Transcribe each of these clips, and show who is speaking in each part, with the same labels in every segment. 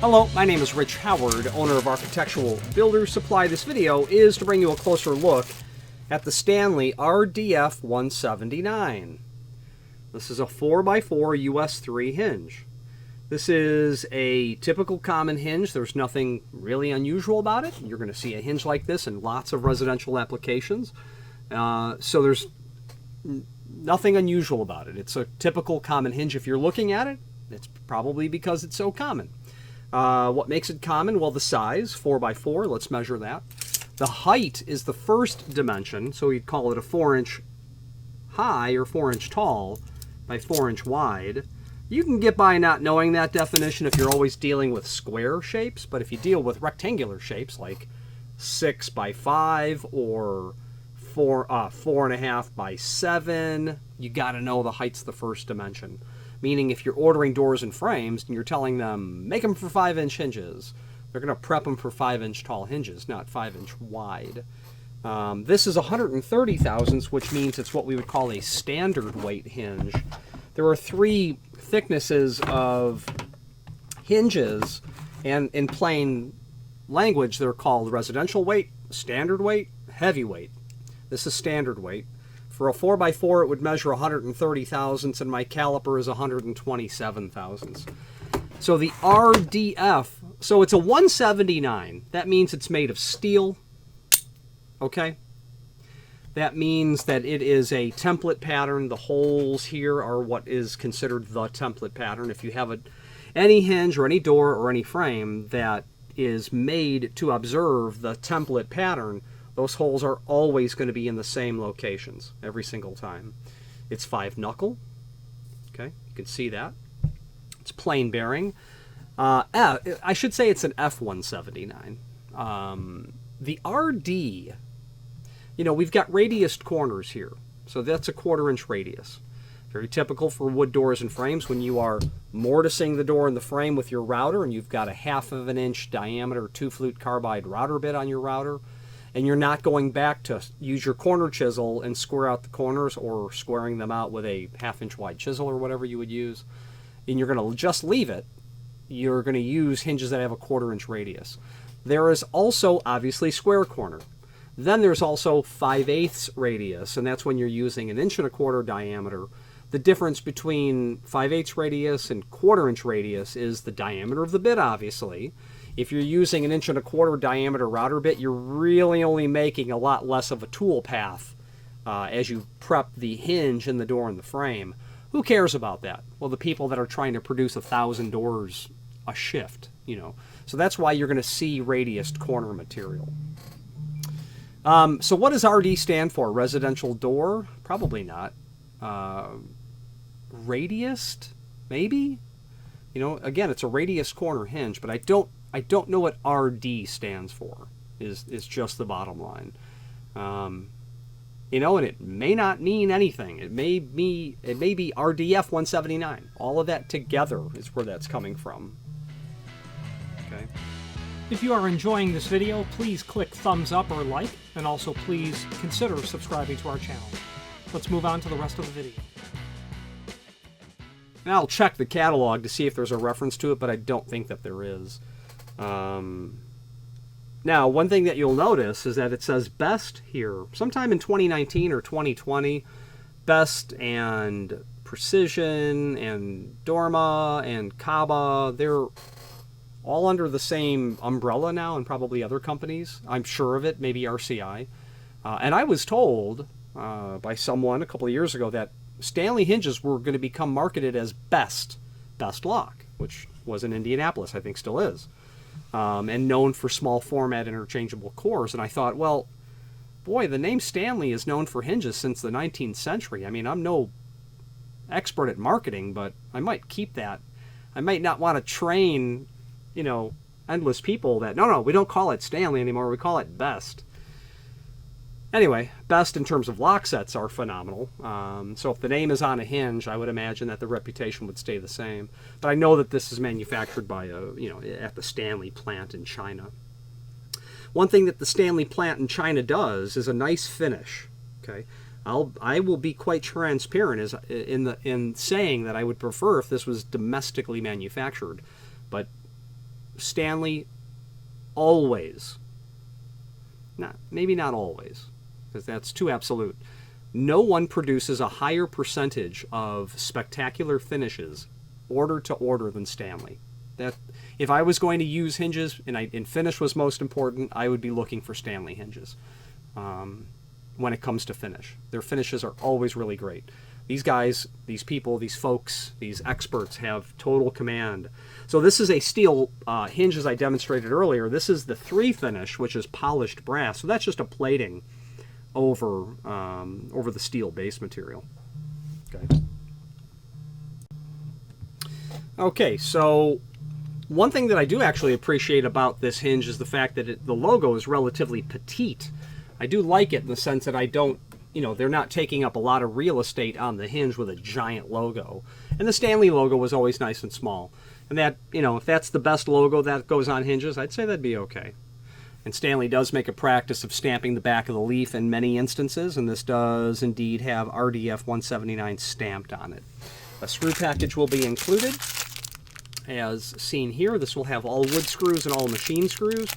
Speaker 1: Hello, my name is Rich Howard, owner of Architectural Builders Supply. This video is to bring you a closer look at the Stanley RDF179. This is a 4x4 US 3 hinge. This is a typical common hinge. There's nothing really unusual about it. You're going to see a hinge like this in lots of residential applications. So there's nothing unusual about it. It's a typical common hinge. If you're looking at it, it's probably because it's so common. What makes it common? Well, the size, 4x4. Let's measure that. The height is the first dimension, so we'd call it a 4-inch high or 4-inch tall by 4-inch wide. You can get by not knowing that definition if you're always dealing with square shapes, but if you deal with rectangular shapes like 6x5 or 4.5 by 7, you got to know the height's the first dimension. Meaning if you're ordering doors and frames and you're telling them, make them for 5-inch hinges, they're going to prep them for 5-inch tall hinges, not 5-inch wide. This is 130 thousandths, which means it's what we would call a standard weight hinge. There are 3 thicknesses of hinges, and in plain language they're called residential weight, standard weight, heavy weight. This is standard weight. For a 4x4, it would measure 130 thousandths, and my caliper is 127 thousandths. So the RDF, so it's a 179. That means it's made of steel, okay? That means that it is a template pattern. The holes here are what is considered the template pattern. If you have any hinge or any door or any frame that is made to observe the template pattern, those holes are always going to be in the same locations every single time. It's 5-knuckle. Okay, you can see that. It's plain bearing. I should say it's an F179. The RD, you know, we've got radiused corners here. So that's a 1/4-inch radius. Very typical for wood doors and frames when you are mortising the door and the frame with your router and you've got a 1/2 inch diameter 2-flute carbide router bit on your router. And you're not going back to use your corner chisel and square out the corners or squaring them out with a 1/2-inch wide chisel or whatever you would use. And you're going to just leave it. You're going to use hinges that have a 1/4-inch radius. There is also, obviously, square corner. Then there's also 5/8 radius, and that's when you're using an 1.25 inch diameter. The difference between 5/8 radius and 1/4-inch radius is the diameter of the bit, obviously. If you're using an 1.25 inch diameter router bit, you're really only making a lot less of a tool path as you prep the hinge in the door and the frame. Who cares about that? Well, the people that are trying to produce 1,000 doors a shift, you know. So that's why you're going to see radiused corner material. So what does RD stand for? Residential door? Probably not. Radiused? Maybe? You know, again, it's a radius corner hinge, but I don't know what RD stands for, is just the bottom line. You know, and it may not mean anything. It may be RDF179. All of that together is where that's coming from. Okay.
Speaker 2: If you are enjoying this video, please click thumbs up or like, and also please consider subscribing to our channel. Let's move on to the rest of the video.
Speaker 1: And I'll check the catalog to see if there's a reference to it, but I don't think that there is. Now, one thing that you'll notice is that it says best here. Sometime in 2019 or 2020, Best and Precision and Dorma and Kaba, they're all under the same umbrella now, and probably other companies. I'm sure of it, maybe RCI. And I was told by someone a couple of years ago that Stanley hinges were going to become marketed as Best Lock, which was in Indianapolis, I think still is. And known for small format interchangeable cores. And I thought, well, boy, the name Stanley is known for hinges since the 19th century. I mean, I'm no expert at marketing, but I might keep that. I might not want to train, you know, endless people that, no, we don't call it Stanley anymore, we call it Best. Anyway, Best in terms of lock sets are phenomenal. So if the name is on a hinge, I would imagine that the reputation would stay the same. But I know that this is manufactured by at the Stanley plant in China. One thing that the Stanley plant in China does is a nice finish. Okay, I will be quite transparent in saying that I would prefer if this was domestically manufactured, but Stanley always, maybe not always, because that's too absolute, no one produces a higher percentage of spectacular finishes order to order than Stanley. That if I was going to use hinges and finish was most important, I would be looking for Stanley hinges. When it comes to finish, their finishes are always really great. These guys, these people, these folks, these experts have total command. So this is a steel hinge, as I demonstrated earlier. This is the 3 finish, which is polished brass. So that's just a plating over over the steel base material. Okay. Okay, so one thing that I do actually appreciate about this hinge is the fact that the logo is relatively petite. I do like it in the sense that I don't, they're not taking up a lot of real estate on the hinge with a giant logo. And the Stanley logo was always nice and small. And that, if that's the best logo that goes on hinges, I'd say that'd be okay. And Stanley does make a practice of stamping the back of the leaf in many instances, and this does indeed have RDF179 stamped on it. A screw package will be included. As seen here, this will have all wood screws and all machine screws.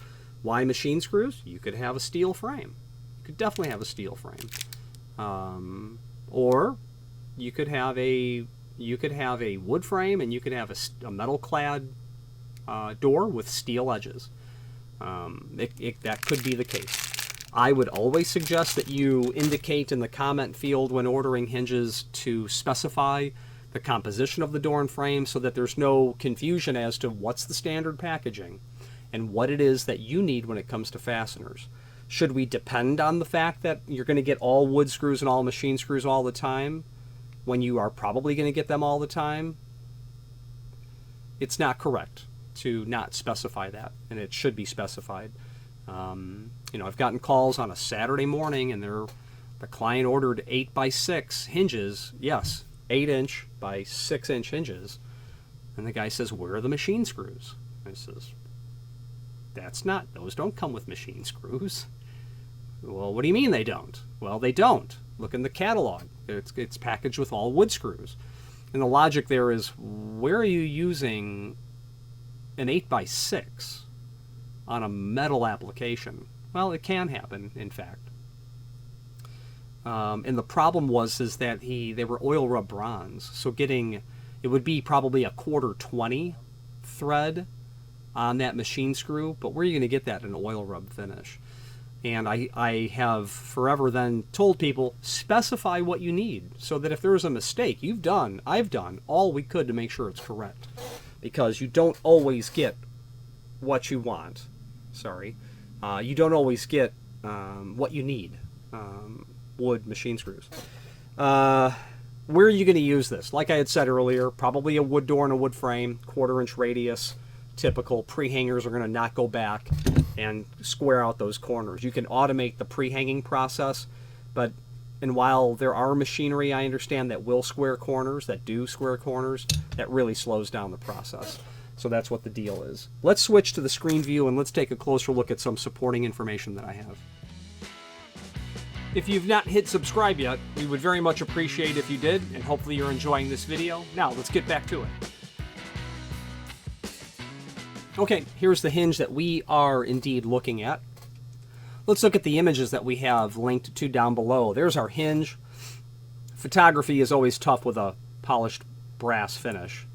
Speaker 1: Why machine screws? You could have a steel frame. You could definitely have a steel frame. Or you could have a wood frame, and you could have a metal-clad door with steel edges. That could be the case. I would always suggest that you indicate in the comment field when ordering hinges to specify the composition of the door and frame so that there's no confusion as to what's the standard packaging and what it is that you need when it comes to fasteners. Should we depend on the fact that you're going to get all wood screws and all machine screws all the time when you are probably going to get them all the time? It's not correct to not specify that, and it should be specified. I've gotten calls on a Saturday morning, and the client ordered 8x6 hinges. Yes, 8-inch by 6-inch hinges. And the guy says, "Where are the machine screws?" I says, those don't come with machine screws. Well, what do you mean they don't? Well, they don't. Look in the catalog. It's packaged with all wood screws. And the logic there is, where are you using an 8x6 on a metal application? Well, it can happen, in fact. And the problem was that they were oil rub bronze, so it would be probably a 1/4-20 thread on that machine screw, but where are you going to get that in an oil rub finish? And I have forever then told people, specify what you need, so that if there is a mistake, I've done all we could to make sure it's correct, because you don't always get what you want. You don't always get what you need. Wood machine screws. Where are you going to use this? Like I had said earlier, probably a wood door and a wood frame, 1/4-inch radius. Typical pre-hangers are going to not go back and square out those corners. You can automate the pre-hanging process, and while there are machinery, I understand, that will square corners, that do square corners, that really slows down the process. So that's what the deal is. Let's switch to the screen view and let's take a closer look at some supporting information that I have. If you've not hit subscribe yet, we would very much appreciate if you did, and hopefully you're enjoying this video. Now, let's get back to it. Okay, here's the hinge that we are indeed looking at. Let's look at the images that we have linked to down below. There's our hinge. Photography is always tough with a polished brass finish.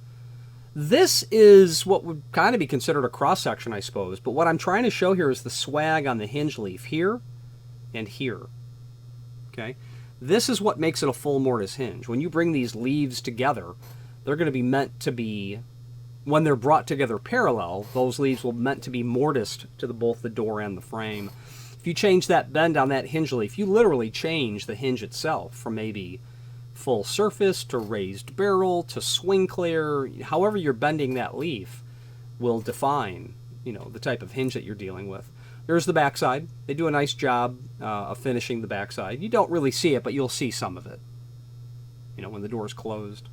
Speaker 1: This is what would kind of be considered a cross-section, I suppose, but what I'm trying to show here is the swag on the hinge leaf here and here. Okay, this is what makes it a full mortise hinge. When you bring these leaves together, they're going to be meant to be, when they're brought together parallel, those leaves will meant to be mortised to both the door and the frame. If you change that bend on that hinge leaf, you literally change the hinge itself from maybe full surface to raised barrel to swing clear. However you're bending that leaf will define, the type of hinge that you're dealing with. There's the backside. They do a nice job of finishing the backside. You don't really see it, but you'll see some of it, when the door is closed.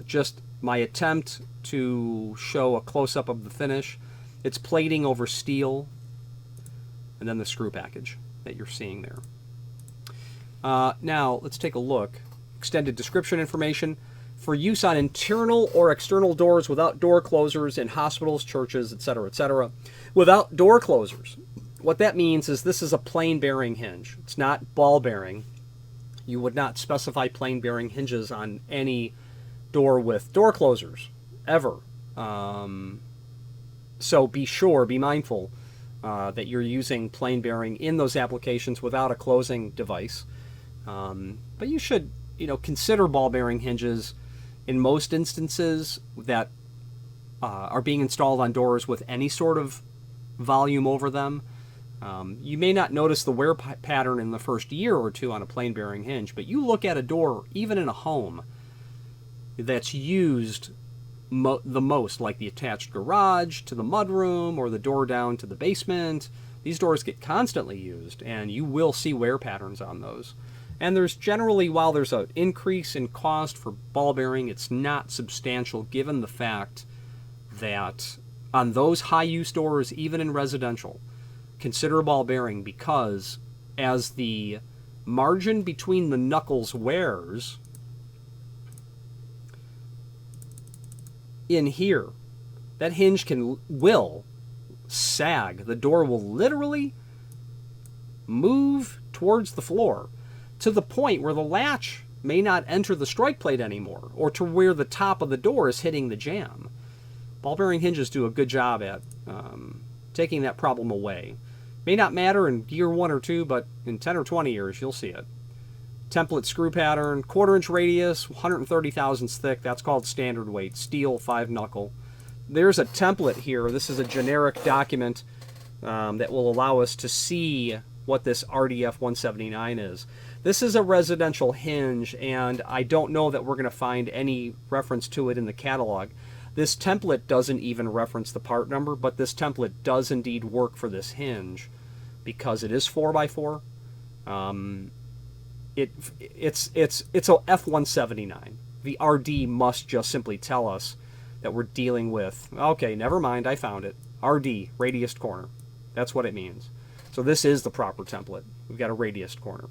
Speaker 1: Just my attempt to show a close-up of the finish. It's plating over steel, and then the screw package that you're seeing there. Now, let's take a look. Extended description information. for use on internal or external doors without door closers in hospitals, churches, etc., etc. Without door closers. What that means is this is a plain bearing hinge. It's not ball bearing. You would not specify plain bearing hinges on any door with door closers, ever. So be mindful that you're using plain bearing in those applications without a closing device. But you should, consider ball bearing hinges in most instances that are being installed on doors with any sort of volume over them. You may not notice the wear pattern in the first year or two on a plain bearing hinge, but you look at a door, even in a home, that's used the most, like the attached garage to the mudroom or the door down to the basement. These doors get constantly used, and you will see wear patterns on those. And there's generally, while there's an increase in cost for ball bearing, it's not substantial given the fact that on those high-use doors, even in residential, consider ball bearing, because as the margin between the knuckles wears, in here, that hinge will sag. The door will literally move towards the floor to the point where the latch may not enter the strike plate anymore, or to where the top of the door is hitting the jamb. Ball bearing hinges do a good job at taking that problem away. May not matter in year 1 or 2, but in 10 or 20 years, you'll see it. Template screw pattern, 1/4 inch radius, 130 thousandths thick. That's called standard weight, steel 5 knuckle. There's a template here. This is a generic document that will allow us to see what this RDF179 is. This is a residential hinge, and I don't know that we're going to find any reference to it in the catalog. This template doesn't even reference the part number, but this template does indeed work for this hinge because it is 4x4. It's a F179. The RD must just simply tell us that we're dealing with, okay, never mind, I found it. RD, radiused corner. That's what it means. So this is the proper template. We've got a radiused corner.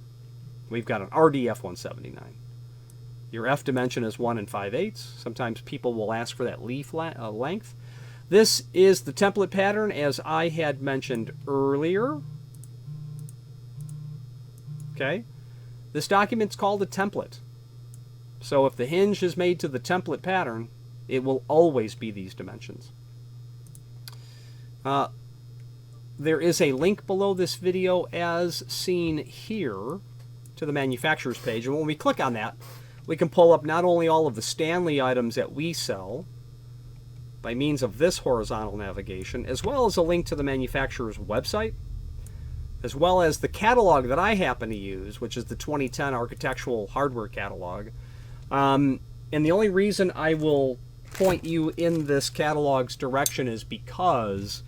Speaker 1: We've got an RD F179. Your F dimension is 1 5/8. Sometimes people will ask for that leaf length. This is the template pattern as I had mentioned earlier. Okay. This document's called a template. So if the hinge is made to the template pattern, it will always be these dimensions. There is a link below this video as seen here to the manufacturer's page. And when we click on that, we can pull up not only all of the Stanley items that we sell by means of this horizontal navigation, as well as a link to the manufacturer's website, as well as the catalog that I happen to use, which is the 2010 Architectural Hardware Catalog. And the only reason I will point you in this catalog's direction is because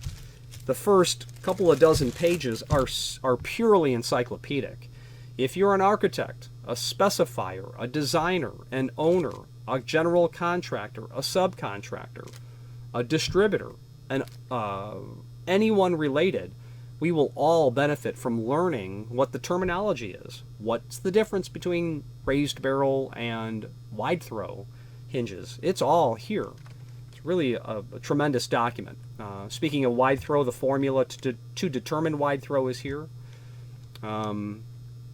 Speaker 1: the first couple of dozen pages are purely encyclopedic. If you're an architect, a specifier, a designer, an owner, a general contractor, a subcontractor, a distributor, and anyone related, we will all benefit from learning what the terminology is. What's the difference between raised barrel and wide throw hinges? It's all here. It's really a tremendous document. Speaking of wide throw, the formula to determine wide throw is here.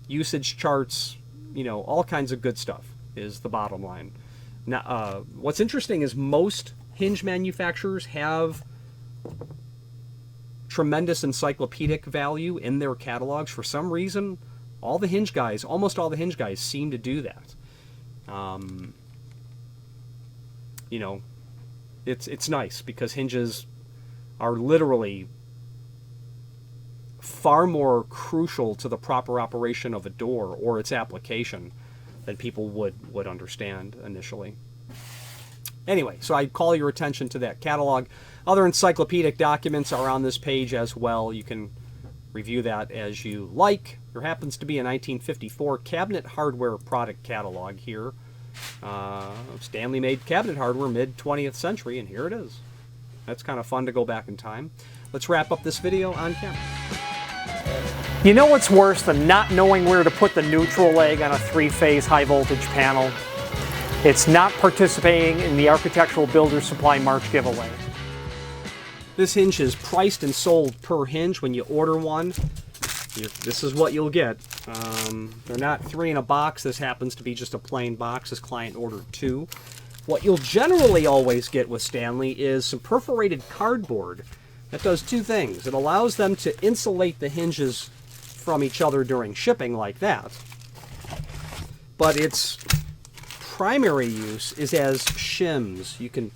Speaker 1: Usage charts, all kinds of good stuff is the bottom line. Now, what's interesting is most hinge manufacturers have tremendous encyclopedic value in their catalogs. For some reason, almost all the hinge guys seem to do that. It's nice because hinges are literally far more crucial to the proper operation of a door or its application than people would understand initially. Anyway, so I call your attention to that catalog. Other encyclopedic documents are on this page as well. You can review that as you like. There happens to be a 1954 cabinet hardware product catalog here. Stanley made cabinet hardware mid-20th century, and here it is. That's kind of fun to go back in time. Let's wrap up this video on camera.
Speaker 2: You know what's worse than not knowing where to put the neutral leg on a 3-phase high voltage panel? It's not participating in the Architectural Builders Supply March giveaway.
Speaker 1: This hinge is priced and sold per hinge. When you order one, this is what you'll get. They're not 3 in a box. This happens to be just a plain box. This client ordered 2. What you'll generally always get with Stanley is some perforated cardboard that does 2 things. It allows them to insulate the hinges from each other during shipping like that. But its primary use is as shims. You can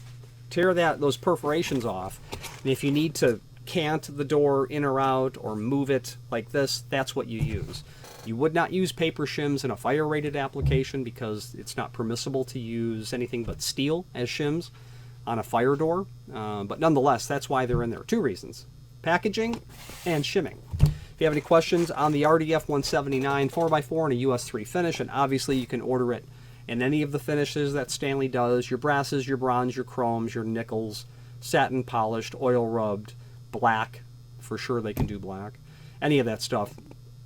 Speaker 1: tear those perforations off, and if you need to cant the door in or out or move it like this, that's what you use. You would not use paper shims in a fire-rated application because it's not permissible to use anything but steel as shims on a fire door. But nonetheless, that's why they're in there. 2 reasons: packaging and shimming. If you have any questions on the RDF179 4x4 in a US 3 finish, and obviously you can order it in any of the finishes that Stanley does: your brasses, your bronze, your chromes, your nickels, satin polished, oil rubbed, black, for sure they can do black, any of that stuff.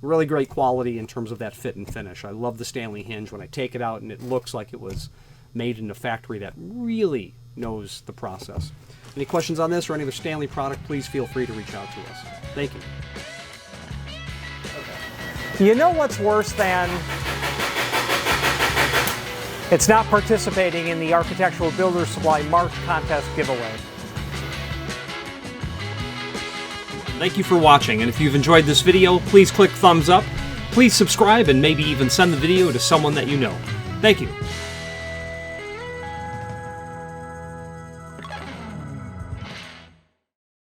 Speaker 1: Really great quality in terms of that fit and finish. I love the Stanley hinge when I take it out and it looks like it was made in a factory that really knows the process. Any questions on this or any other Stanley product, please feel free to reach out to us. Thank you.
Speaker 2: You know what's worse than it's not participating in the Architectural Builders Supply March contest giveaway?
Speaker 1: Thank you for watching, and if you've enjoyed this video, please click thumbs up, please subscribe, and maybe even send the video to someone that you know. Thank you.